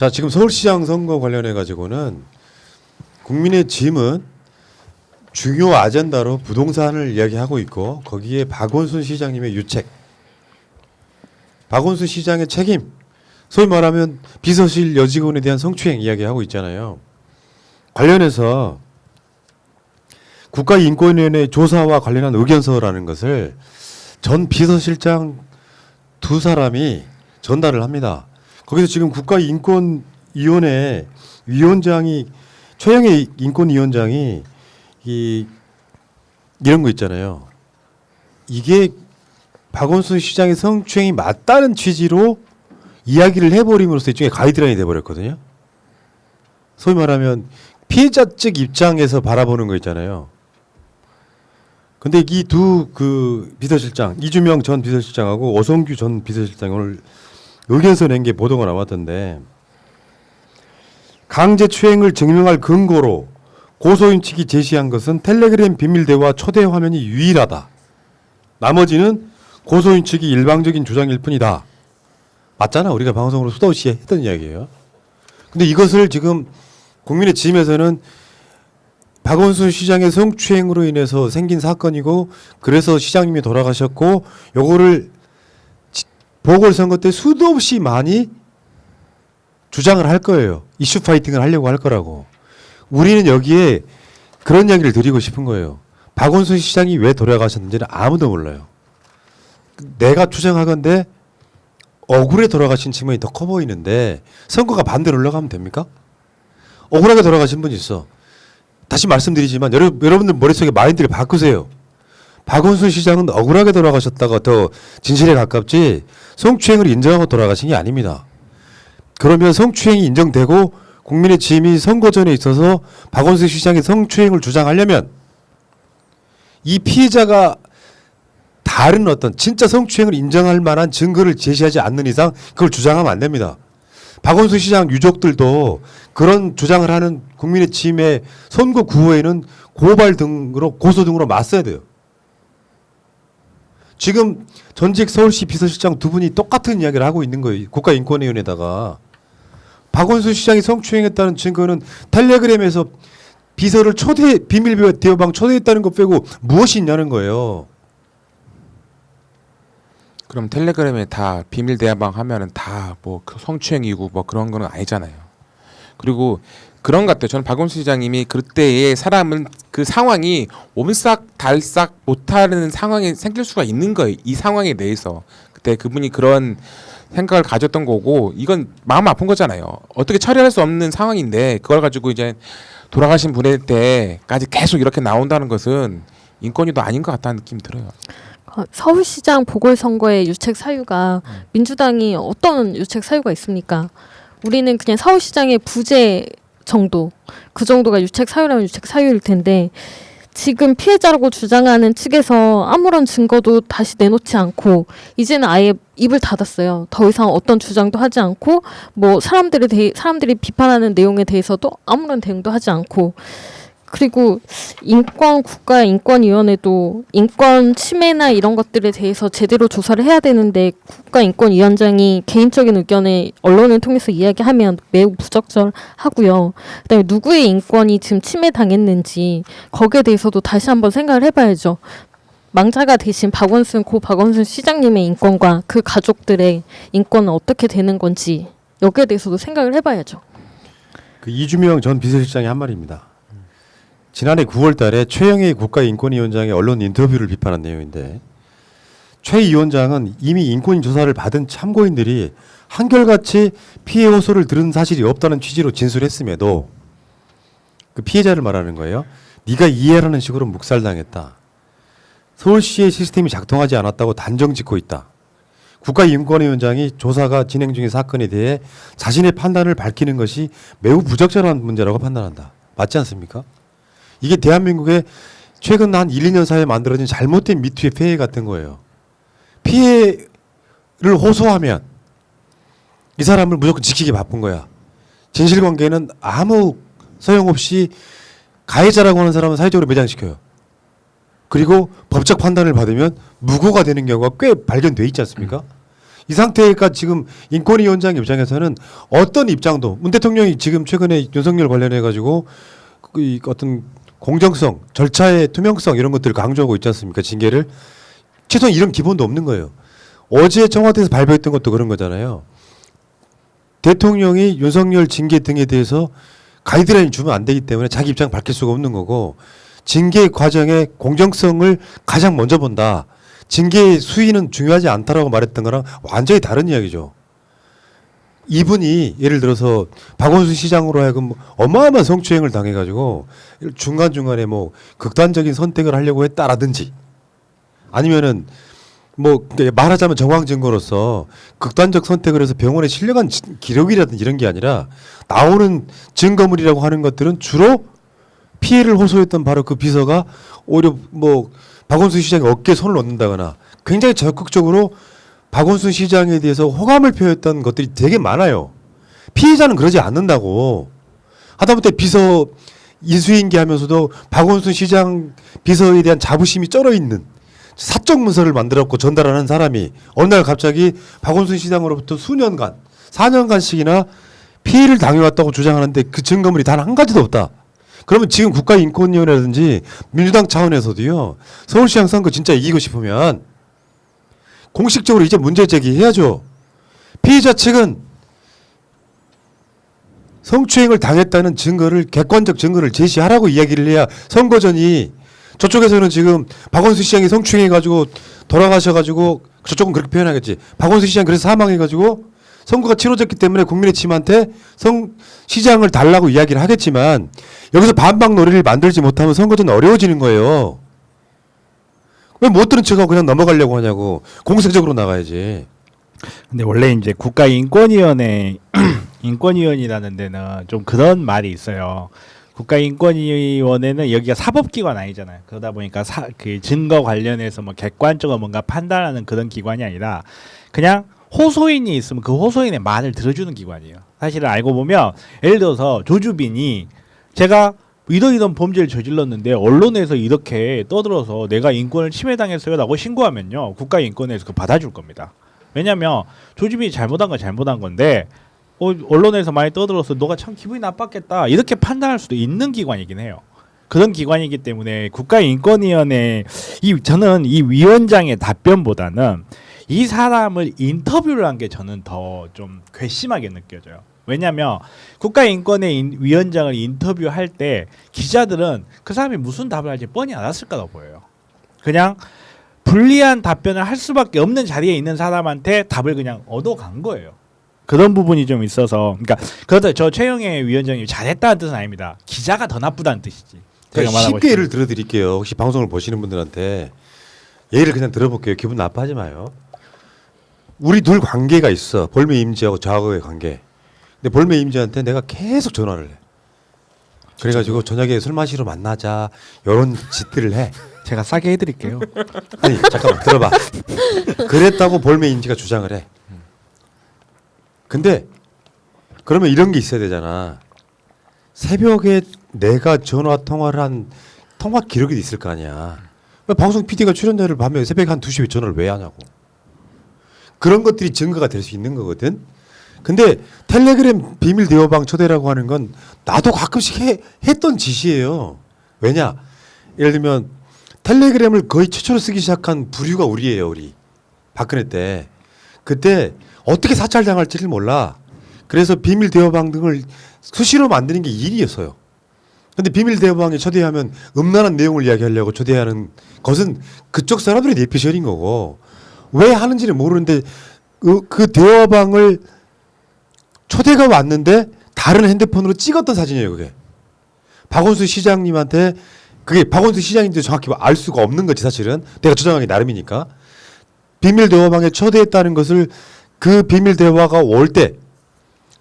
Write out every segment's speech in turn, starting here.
자, 지금 서울시장 선거 관련해 가지고는 국민의 짐은 중요 아젠다로 부동산을 이야기하고 있고 거기에 박원순 시장님의 유책, 박원순 시장의 책임, 소위 말하면 비서실 여직원에 대한 성추행 이야기하고 있잖아요. 관련해서 국가인권위원회 조사와 관련한 의견서라는 것을 전 비서실장 두 사람이 전달을 합니다. 거기서 지금 국가인권위원회 위원장이 최영애 인권위원장이 이런 거 있잖아요. 이게 박원순 시장의 성추행이 맞다는 취지로 이야기를 해버림으로써 일종의 가이드라인이 돼버렸거든요. 소위 말하면 피해자 측 입장에서 바라보는 거 있잖아요. 근데 이 두 비서실장, 이주명 전 비서실장하고 오성규 전 비서실장이 오늘 의견서 낸 게 보도가 나왔던데, 강제추행을 증명할 근거로 고소인 측이 제시한 것은 텔레그램 비밀 대화 초대 화면이 유일하다. 나머지는 고소인 측이 일방적인 주장일 뿐이다. 맞잖아. 우리가 방송으로 수도 없이 했던 이야기예요. 근데 이것을 지금 국민의 짐에서는 박원순 시장의 성추행으로 인해서 생긴 사건이고, 그래서 시장님이 돌아가셨고, 요거를 보궐선거 때 수도 없이 많이 주장을 할 거예요. 이슈 파이팅을 하려고 할 거라고. 우리는 여기에 그런 이야기를 드리고 싶은 거예요. 박원순 시장이 왜 돌아가셨는지는 아무도 몰라요. 내가 추정하건대 억울해 돌아가신 측면이 더 커 보이는데 선거가 반대로 흘러가면 됩니까? 억울하게 돌아가신 분이 있어. 다시 말씀드리지만 여러분들 머릿속에 마인드를 바꾸세요. 박원순 시장은 억울하게 돌아가셨다가 더 진실에 가깝지 성추행을 인정하고 돌아가신 게 아닙니다. 그러면 성추행이 인정되고 국민의 짐이 선거전에 있어서 박원순 시장의 성추행을 주장하려면 이 피해자가 다른 어떤 진짜 성추행을 인정할 만한 증거를 제시하지 않는 이상 그걸 주장하면 안 됩니다. 박원순 시장 유족들도 그런 주장을 하는 국민의 짐의 선거 구호에는 고발 등으로 고소 등으로 맞서야 돼요. 지금 전직 서울시 비서실장 두 분이 똑같은 이야기를 하고 있는 거예요. 국가인권위원회에다가. 박원순 시장이 성추행했다는 증거는 텔레그램에서 비서를 비밀 대화방 초대했다는 것 빼고 무엇이 있냐는 거예요. 그럼 텔레그램에 다 비밀 대화방 하면은 다 뭐 성추행이고 뭐 그런 거는 아니잖아요. 그리고 그런 것 같아요. 저는 박원순 시장님이 그때의 사람은 그 상황이 옴싹달싹 못하는 상황이 생길 수가 있는 거예요. 이 상황에 대해서 그때 그분이 그런 생각을 가졌던 거고, 이건 마음 아픈 거잖아요. 어떻게 처리할 수 없는 상황인데 그걸 가지고 이제 돌아가신 분에 때까지 계속 이렇게 나온다는 것은 인권위도 아닌 것 같다는 느낌이 들어요. 서울시장 보궐선거의 유책 사유가 민주당이 어떤 유책 사유가 있습니까? 우리는 그냥 서울시장의 부재 정도, 그 정도가 유책 사유라면 유책 사유일 텐데, 지금 피해자라고 주장하는 측에서 아무런 증거도 다시 내놓지 않고 이제는 아예 입을 닫았어요. 더 이상 어떤 주장도 하지 않고, 뭐 사람들이 비판하는 내용에 대해서도 아무런 대응도 하지 않고, 그리고 국가인권위원회도 인권 침해나 이런 것들에 대해서 제대로 조사를 해야 되는데, 국가인권위원장이 개인적인 의견을 언론을 통해서 이야기하면 매우 부적절하고요. 그다음에 누구의 인권이 지금 침해당했는지 거기에 대해서도 다시 한번 생각을 해봐야죠. 망자가 되신 박원순 시장님의 인권과 그 가족들의 인권은 어떻게 되는 건지 여기에 대해서도 생각을 해봐야죠. 그 이주명 전 비서실장이 한 말입니다. 지난해 9월 달에 최영애 국가인권위원장의 언론 인터뷰를 비판한 내용인데, 최 위원장은 이미 인권 조사를 받은 참고인들이 한결같이 피해 호소를 들은 사실이 없다는 취지로 진술했음에도, 그 피해자를 말하는 거예요. 네가 이해라는 식으로 묵살당했다. 서울시의 시스템이 작동하지 않았다고 단정 짓고 있다. 국가인권위원장이 조사가 진행 중인 사건에 대해 자신의 판단을 밝히는 것이 매우 부적절한 문제라고 판단한다. 맞지 않습니까? 이게 대한민국의 최근 한 1, 2년 사이에 만들어진 잘못된 미투의 폐해 같은 거예요. 피해를 호소하면 이 사람을 무조건 지키기 바쁜 거야. 진실관계는 아무 소용없이 가해자라고 하는 사람은 사회적으로 매장시켜요. 그리고 법적 판단을 받으면 무고가 되는 경우가 꽤 발견돼 있지 않습니까? 이 상태가 지금 인권위원장 입장에서는 어떤 입장도 문 대통령이 지금 최근에 윤석열 관련해 가지고 이 어떤 공정성, 절차의 투명성 이런 것들을 강조하고 있지 않습니까? 징계를 최소한 이런 기본도 없는 거예요. 어제 청와대에서 발표했던 것도 그런 거잖아요. 대통령이 윤석열 징계 등에 대해서 가이드라인 주면 안 되기 때문에 자기 입장 밝힐 수가 없는 거고 징계 과정의 공정성을 가장 먼저 본다. 징계의 수위는 중요하지 않다라고 말했던 거랑 완전히 다른 이야기죠. 이분이 예를 들어서 박원순 시장으로 하여금 어마어마한 성추행을 당해가지고 중간중간에 뭐 극단적인 선택을 하려고 했다라든지 아니면은 뭐 말하자면 정황 증거로서 극단적 선택을 해서 병원에 실려간 기록이라든지 이런 게 아니라 나오는 증거물이라고 하는 것들은 주로 피해를 호소했던 바로 그 비서가 오히려 뭐 박원순 시장이 어깨에 손을 얹는다거나 굉장히 적극적으로 박원순 시장에 대해서 호감을 표했던 것들이 되게 많아요. 피해자는 그러지 않는다고. 하다못해 비서 이수인계 하면서도 박원순 시장 비서에 대한 자부심이 쩔어 있는 사적 문서를 만들었고 전달하는 사람이 어느 날 갑자기 박원순 시장으로부터 수년간 4년간씩이나 피해를 당해왔다고 주장하는데 그 증거물이 단 한 가지도 없다. 그러면 지금 국가인권위원회라든지 민주당 차원에서도요. 서울시장 선거 진짜 이기고 싶으면 공식적으로 이제 문제 제기해야죠. 피해자 측은 성추행을 당했다는 증거를 객관적 증거를 제시하라고 이야기를 해야 선거 전이 저쪽에서는 지금 박원순 시장이 성추행해가지고 돌아가셔가지고 저쪽은 그렇게 표현하겠지. 박원순 시장 그래서 사망해가지고 선거가 치러졌기 때문에 국민의힘한테 시장을 달라고 이야기를 하겠지만 여기서 반박 놀이를 만들지 못하면 선거는 어려워지는 거예요. 왜 못 들은 척하고 그냥 넘어가려고 하냐고. 공세적으로 나가야지. 근데 원래 이제 국가인권위원회 인권위원이라는 데는 좀 그런 말이 있어요. 국가인권위원회는 여기가 사법기관 아니잖아요. 그러다 보니까 그 증거 관련해서 뭐 객관적으로 뭔가 판단하는 그런 기관이 아니라 그냥 호소인이 있으면 그 호소인의 말을 들어주는 기관이에요. 사실은 알고 보면 예를 들어서 조주빈이 제가 이런 범죄를 저질렀는데 언론에서 이렇게 떠들어서 내가 인권을 침해당했어요라고 신고하면요. 국가인권위에서 그거 받아줄 겁니다. 왜냐하면 조주빈이 잘못한 건 잘못한 건데 언론에서 많이 떠들어서 너가 참 기분이 나빴겠다 이렇게 판단할 수도 있는 기관이긴 해요. 그런 기관이기 때문에 국가인권위원회 저는 이 위원장의 답변보다는 이 사람을 인터뷰를 한 게 저는 더 좀 괘씸하게 느껴져요. 왜냐하면 국가인권위원장을 인터뷰할 때 기자들은 그 사람이 무슨 답을 할지 뻔히 알았을 거라고 보여요. 그냥 불리한 답변을 할 수밖에 없는 자리에 있는 사람한테 답을 그냥 얻어간 거예요. 그런 부분이 좀 있어서 그러니까 그렇다 저 최영애 위원장이 잘했다는 뜻은 아닙니다. 기자가 더 나쁘다는 뜻이지. 제가 말하고 쉽게 예를 들어드릴게요. 혹시 방송을 보시는 분들한테 예를 그냥 들어볼게요. 기분 나빠하지 마요. 우리 둘 관계가 있어. 볼메 임지하고 저하고의 관계. 근데 볼메 임지한테 내가 계속 전화를 해. 그래가지고 저녁에 술 마시러 만나자 이런 짓들을 해. 제가 싸게 해드릴게요. 아니 잠깐만 들어봐. 그랬다고 볼메 임지가 주장을 해. 근데 그러면 이런 게 있어야 되잖아. 새벽에 내가 전화 통화를 한 통화 기록이 있을 거 아니야. 왜 방송 PD가 출연료를 밤에 새벽 한 2시에 전화를 왜 하냐고. 그런 것들이 증거가 될 수 있는 거거든. 근데 텔레그램 비밀 대화방 초대라고 하는 건 나도 가끔씩 했던 짓이에요. 왜냐? 예를 들면 텔레그램을 거의 최초로 쓰기 시작한 부류가 우리예요. 우리 박근혜 때. 그때 어떻게 사찰당할지를 몰라. 그래서 비밀 대화방 등을 수시로 만드는 게 일이었어요. 근데 비밀 대화방에 초대하면 음란한 내용을 이야기하려고 초대하는 것은 그쪽 사람들의 내피셜인 거고 왜 하는지는 모르는데 그 대화방을 초대가 왔는데 다른 핸드폰으로 찍었던 사진이에요. 그게 박원순 시장님한테 그게 박원순 시장인지 정확히 알 수가 없는 거지 사실은. 내가 주장하기 나름이니까. 비밀 대화방에 초대했다는 것을 그 비밀 대화가 올 때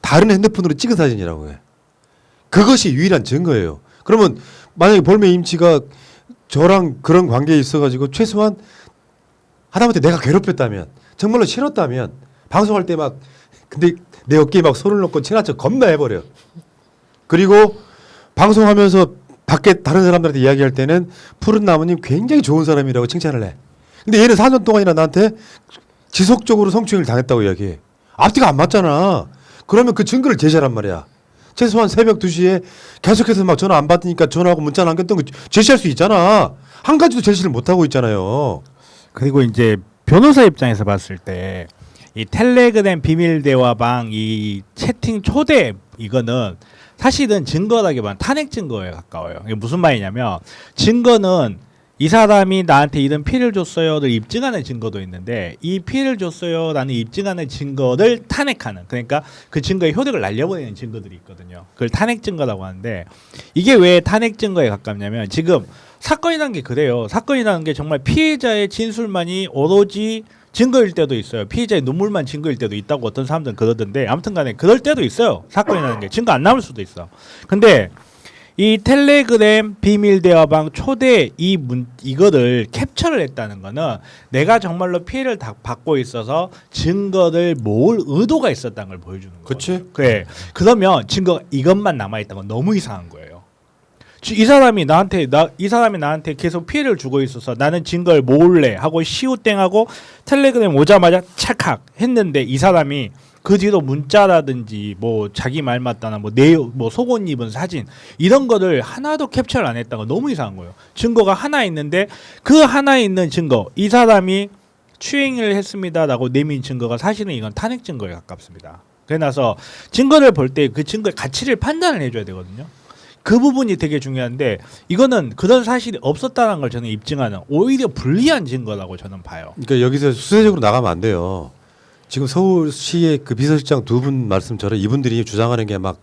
다른 핸드폰으로 찍은 사진이라고 해. 그것이 유일한 증거예요. 그러면 만약에 볼메 임치가 저랑 그런 관계에 있어가지고 최소한 하다못해 내가 괴롭혔다면 정말로 싫었다면 방송할 때 막 근데 내 어깨에 막 손을 넣고 친한 척 겁나 해버려. 그리고 방송하면서 밖에 다른 사람들한테 이야기할 때는 푸른 나무님 굉장히 좋은 사람이라고 칭찬을 해. 근데 얘는 4년 동안이나 나한테 지속적으로 성추행을 당했다고 이야기해. 앞뒤가 안 맞잖아. 그러면 그 증거를 제시하란 말이야. 최소한 새벽 2시에 계속해서 막 전화 안 받으니까 전화하고 문자 남겼던 거 제시할 수 있잖아. 한 가지도 제시를 못 하고 있잖아요. 그리고 이제 변호사 입장에서 봤을 때 이 텔레그램 비밀 대화방 이 채팅 초대 이거는 사실은 증거라기보다는 탄핵 증거에 가까워요. 이게 무슨 말이냐면 증거는 이 사람이 나한테 이런 피해를 줬어요를 입증하는 증거도 있는데 이 피해를 줬어요라는 입증하는 증거를 탄핵하는 그러니까 그 증거의 효력을 날려버리는 증거들이 있거든요. 그걸 탄핵 증거라고 하는데 이게 왜 탄핵 증거에 가깝냐면 지금 사건이라는 게 그래요. 사건이라는 게 정말 피해자의 진술만이 오로지 증거일 때도 있어요. 피해자의 눈물만 증거일 때도 있다고 어떤 사람들은 그러던데 아무튼 간에 그럴 때도 있어요. 사건이라는 게 증거 안 남을 수도 있어. 근데 이 텔레그램 비밀 대화방 초대 이거를 캡처를 했다는 거는 내가 정말로 피해를 받고 있어서 증거를 모을 의도가 있었다는 걸 보여주는 거예요. 그치? 그래. 그러면 증거 이것만 남아 있다는 건 너무 이상한 거예요. 이 사람이 나한테 계속 피해를 주고 있어서 나는 증거를 모을래 하고 시우땡하고 텔레그램 오자마자 찰칵 했는데 이 사람이 그 뒤로 문자라든지 뭐 자기 말 맞다나 뭐 내용 뭐 속옷 입은 사진 이런 거를 하나도 캡처를 안 했다는 건 너무 이상한 거예요. 증거가 하나 있는데 그 하나에 있는 증거 이 사람이 추행을 했습니다라고 내민 증거가 사실은 이건 탄핵 증거에 가깝습니다. 그래서 증거를 볼 때 그 증거의 가치를 판단을 해줘야 되거든요. 그 부분이 되게 중요한데 이거는 그런 사실이 없었다는 걸 저는 입증하는 오히려 불리한 증거라고 저는 봐요. 그러니까 여기서 수세적으로 나가면 안 돼요. 지금 서울시의 그 비서실장 두 분 말씀처럼 이분들이 주장하는 게 막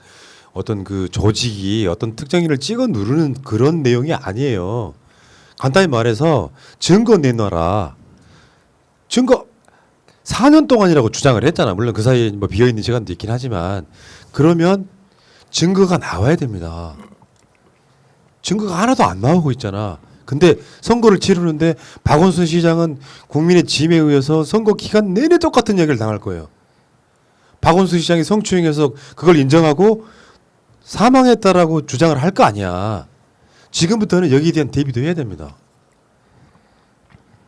어떤 그 조직이 어떤 특정인을 찍어 누르는 그런 내용이 아니에요. 간단히 말해서 증거 내놔라. 증거 4년 동안이라고 주장을 했잖아. 물론 그 사이에 뭐 비어 있는 시간도 있긴 하지만 그러면 증거가 나와야 됩니다. 증거가 하나도 안 나오고 있잖아. 근데 선거를 치르는데 박원순 시장은 국민의 짐에 의해서 선거 기간 내내 똑같은 얘기를 당할 거예요. 박원순 시장이 성추행해서 그걸 인정하고 사망했다라고 주장을 할 거 아니야. 지금부터는 여기에 대한 대비도 해야 됩니다.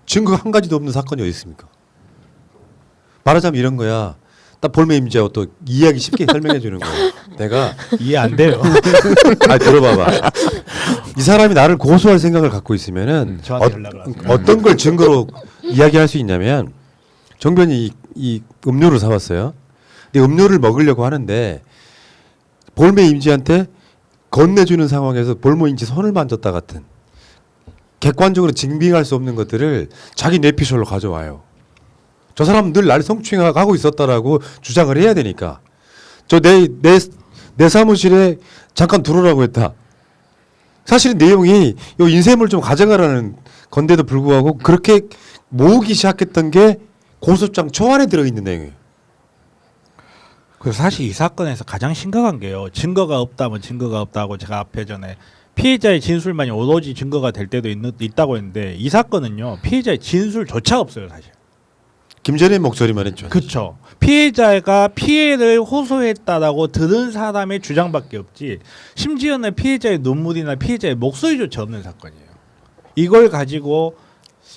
증거가 한 가지도 없는 사건이 어디 있습니까? 말하자면 이런 거야. 딱 볼매 임자고 또 이해하기 쉽게 설명해 주는 거예요. 내가 이해 안 돼요. 들어봐봐. 이 사람이 나를 고소할 생각을 갖고 있으면은 저한테 연락을 하세요. 어떤 걸 증거로 이야기할 수 있냐면 정변이 이 음료를 사왔어요. 근데 음료를 먹으려고 하는데 볼매 임지한테 건네주는 상황에서 볼모 임지 손을 만졌다 같은 객관적으로 증빙할 수 없는 것들을 자기 뇌피셜로 가져와요. 저 사람은 늘 날 성추행하고 있었다라고 주장을 해야 되니까 저 내 사무실에 잠깐 들어오라고 했다. 사실은 내용이 요 인쇄물 좀 가져가라는 건데도 불구하고 그렇게 모으기 시작했던 게 고소장 초안에 들어있는 내용이에요. 그래서 사실 이 사건에서 가장 심각한 게요. 증거가 없다면 증거가 없다고 제가 앞에 전에 피해자의 진술만이 오로지 증거가 될 때도 있다고 했는데 이 사건은요. 피해자의 진술조차 없어요. 사실. 김전의 목소리만 했죠. 그렇죠. 피해자가 피해를 호소했다라고 들은 사람의 주장밖에 없지 심지어는 피해자의 눈물이나 피해자의 목소리조차 없는 사건이에요. 이걸 가지고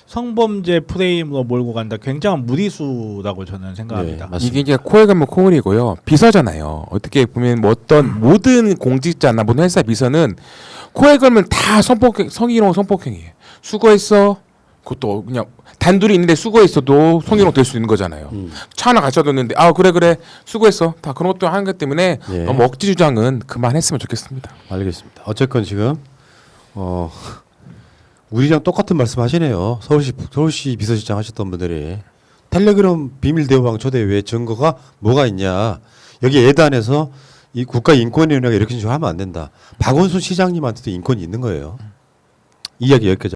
성범죄 프레임으로 몰고 간다. 굉장한 무리수라고 저는 생각합니다. 네, 맞습니다. 이게 이제 코에 가면 콩을이고요. 비서잖아요. 어떻게 보면 뭐 어떤 모든 공직자나 모든 회사 비서는 코에 걸면 다 성희롱 성폭행이에요. 수고했어. 그것도 그냥 단둘이 있는데 수고했어도 성희롱 될 수 있는 거잖아요. 차 하나 갖다 뒀는데 아 그래 수고했어. 다 그런 것도 하는 것 때문에 예. 너무 억지 주장은 그만했으면 좋겠습니다. 알겠습니다. 어쨌건 지금 우리랑 똑같은 말씀하시네요. 서울시 비서실장 하셨던 분들이 텔레그램 비밀 대화방 초대 외에 증거가 뭐가 있냐. 여기 예단에서 이 국가인권위원회가 이렇게 좀 하면 안 된다. 박원순 시장님한테도 인권이 있는 거예요. 이야기 여기까지.